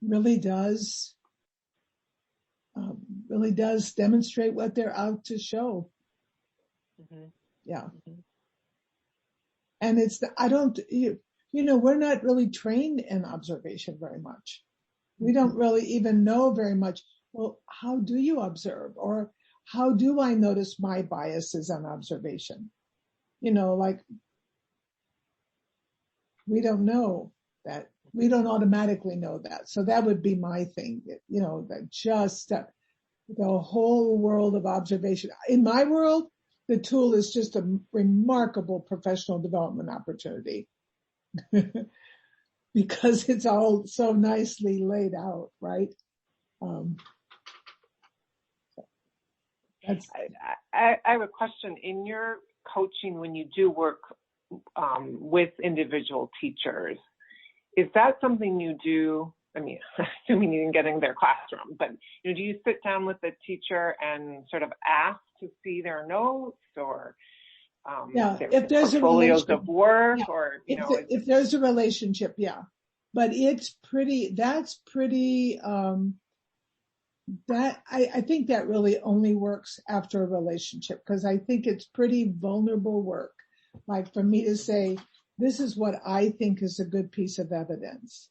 really does demonstrate what they're out to show. Mm-hmm. Yeah. Mm-hmm. And we're not really trained in observation very much. We don't really even know very much. Well, how do you observe? Or how do I notice my biases on observation? Like, we don't know that. We don't automatically know that. So that would be my thing, that just the whole world of observation. In my world, the tool is just a remarkable professional development opportunity because it's all so nicely laid out, right? I have a question. In your coaching, when you do work with individual teachers, is that something you do? I mean, assuming you didn't get in their classroom, but do you sit down with the teacher and sort of ask to see their notes or if there's portfolios of work, or if there's a relationship, yeah. But I think that really only works after a relationship, because I think it's pretty vulnerable work. Like for me to say, this is what I think is a good piece of evidence.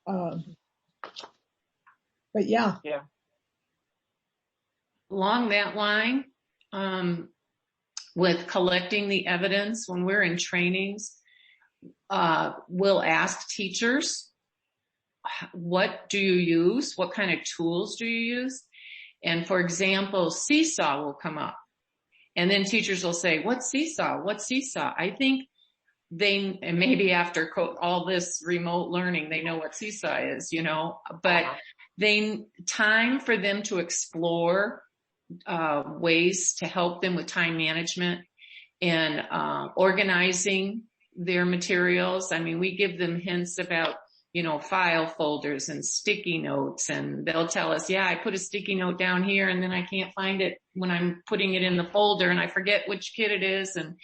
But yeah. Along that line, with collecting the evidence, when we're in trainings, we'll ask teachers, what do you use? What kind of tools do you use? And for example, Seesaw will come up. And then teachers will say, what's Seesaw? What's Seesaw? I think and maybe after all this remote learning, they know what Seesaw is, but time for them to explore ways to help them with time management and organizing their materials. I mean, we give them hints about, file folders and sticky notes, and they'll tell us, I put a sticky note down here and then I can't find it when I'm putting it in the folder and I forget which kid it is. And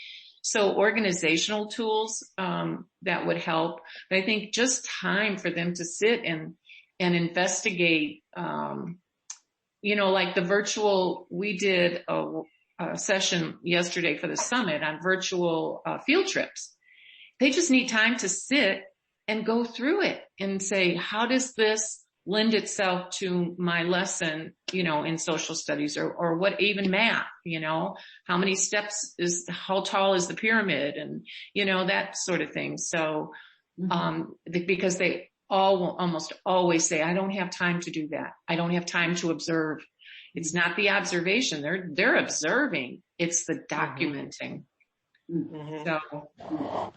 so organizational tools, that would help. But I think just time for them to sit and investigate, like the virtual, we did a session yesterday for the summit on virtual field trips. They just need time to sit and go through it and say, how does this lend itself to my lesson, in social studies or what, even math, how many steps how tall is the pyramid, and, that sort of thing. So, because they all almost always say, I don't have time to do that. I don't have time to observe. It's not the observation. They're observing. It's the documenting. Mm-hmm. So.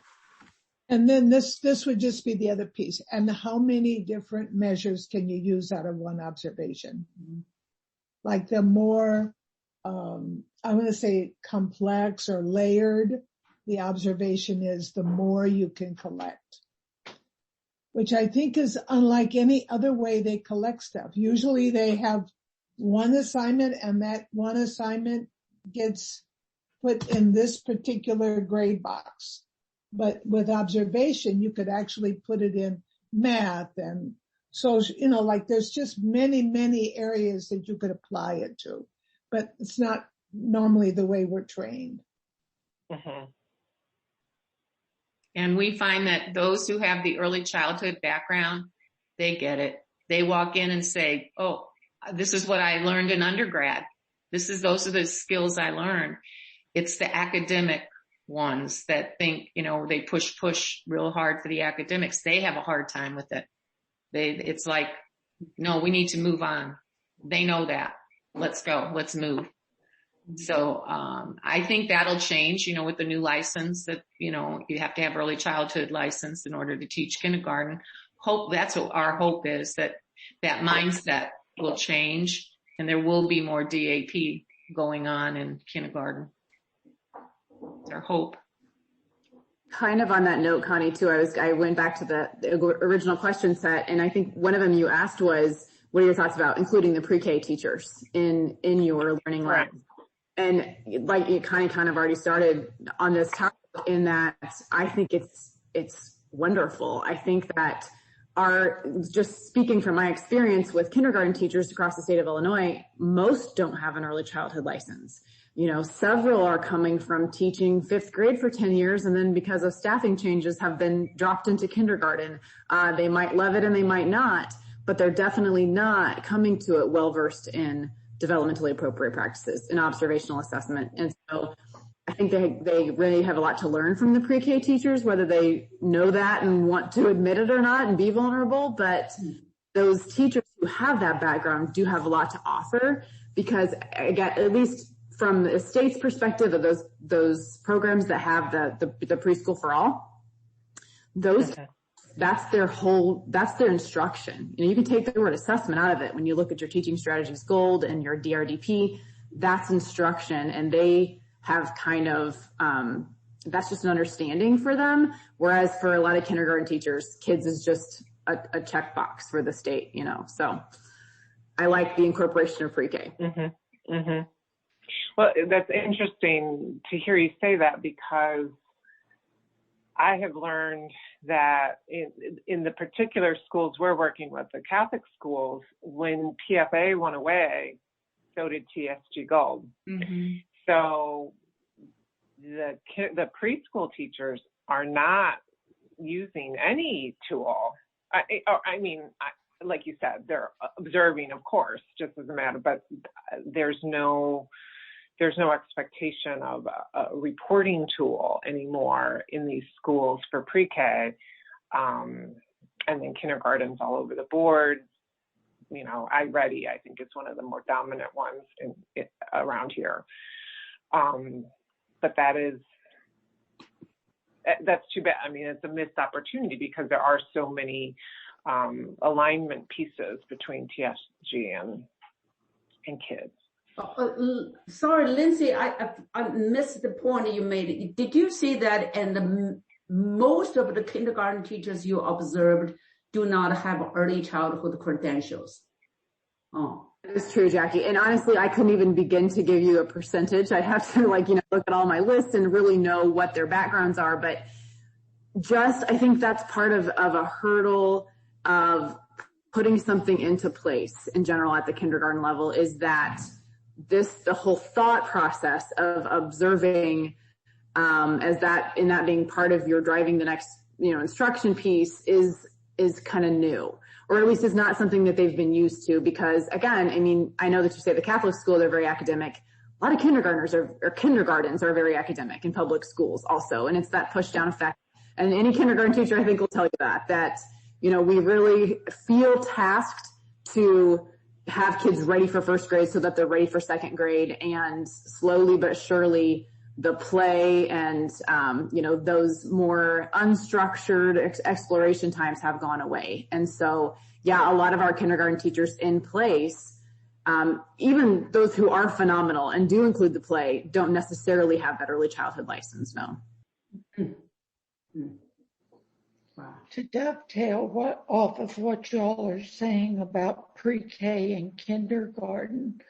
And then this would just be the other piece. And how many different measures can you use out of one observation? Like the more, I'm going to say complex or layered the observation is, the more you can collect, which I think is unlike any other way they collect stuff. Usually they have one assignment and that one assignment gets put in this particular grade box. But with observation, you could actually put it in math and social, like there's just many, many areas that you could apply it to, but it's not normally the way we're trained. Mm-hmm. And we find that those who have the early childhood background, they get it. They walk in and say, oh, this is what I learned in undergrad. Those are the skills I learned. It's the academic ones that think, they push real hard for the academics. They have a hard time with it. It's like, no, we need to move on. They know that. Let's go. Let's move. So, I think that'll change, with the new license that, you have to have early childhood license in order to teach kindergarten. That's what our hope is, that mindset will change and there will be more DAP going on in kindergarten. It's our hope. Kind of on that note, Connie, too, I went back to the original question set, and I think one of them you asked was, what are your thoughts about including the pre-K teachers in your learning lab? And like you kind of already started on this topic, in that I think it's wonderful. I think that are, just speaking from my experience with kindergarten teachers across the state of Illinois, most don't have an early childhood license. You know, several are coming from teaching 5th grade for 10 years and then because of staffing changes have been dropped into kindergarten. They might love it and they might not, but they're definitely not coming to it well-versed in developmentally appropriate practices and observational assessment. And so I think they really have a lot to learn from the pre-K teachers, whether they know that and want to admit it or not and be vulnerable. But those teachers who have that background do have a lot to offer because, again, at least from the state's perspective of those programs that have the preschool for all, that's their instruction. You know, you can take the word assessment out of it when you look at your teaching strategies gold and your DRDP. That's instruction, and they have kind of that's just an understanding for them. Whereas for a lot of kindergarten teachers, kids is just a checkbox for the state. You know, so I like the incorporation of pre-K. Mm-hmm. Mm-hmm. Well, that's interesting to hear you say that because I have learned that in the particular schools we're working with, the Catholic schools, when PFA went away, so did TSG Gold. Mm-hmm. So the preschool teachers are not using any tool. I mean, like you said, they're observing, of course, just as a matter, but there's no expectation of a reporting tool anymore in these schools for pre-K, and then kindergarten's all over the board. You know, iReady, I think, is one of the more dominant ones around here. But that's too bad. I mean, it's a missed opportunity because there are so many alignment pieces between TSG and kids. Sorry, Lindsay, I missed the point you made. Did you see that? And most of the kindergarten teachers you observed do not have early childhood credentials. Oh, it's true, Jackie. And honestly, I couldn't even begin to give you a percentage. I'd have to look at all my lists and really know what their backgrounds are. But I think that's part of a hurdle of putting something into place in general at the kindergarten level is that the whole thought process of observing in that being part of your driving the next instruction piece is kind of new, or at least is not something that they've been used to. Because again, I mean, I know that you say the Catholic school, they're very academic. A lot of kindergartners or kindergartens are very academic in public schools also, and it's that push down effect. And any kindergarten teacher, I think, will tell you that we really feel tasked to have kids ready for first grade so that they're ready for second grade, and slowly but surely the play and those more unstructured exploration times have gone away. And so a lot of our kindergarten teachers in place, even those who are phenomenal and do include the play, don't necessarily have that early childhood license. No. Wow. To dovetail off of what y'all are saying about pre-K and kindergarten,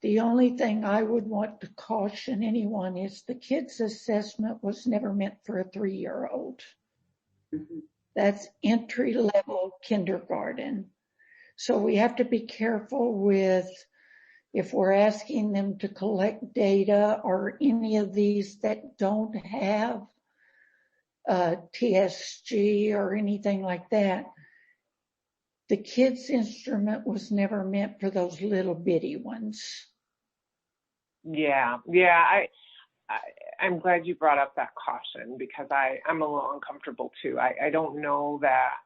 the only thing I would want to caution anyone is the kids' assessment was never meant for a 3-year-old. Mm-hmm. That's entry-level kindergarten. So we have to be careful with if we're asking them to collect data or any of these that don't have TSG or anything like that. The kids' instrument was never meant for those little bitty ones. Yeah. I'm glad you brought up that caution because I'm a little uncomfortable too. I don't know that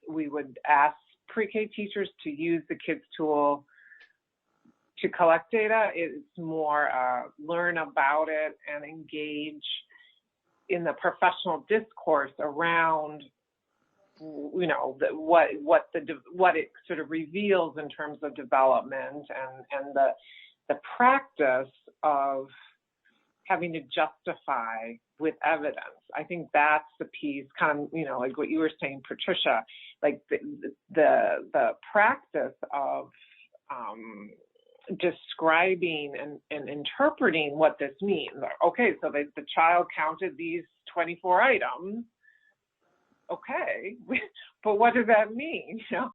we would ask pre-K teachers to use the kids tool to collect data. It's more learn about it and engage in the professional discourse around, what it sort of reveals in terms of development and the practice of having to justify with evidence. I think that's the piece, kind of, like what you were saying, Patricia, like the practice of describing and interpreting what this means. Okay, so the child counted these 24 items. okay, but what does that mean? You know,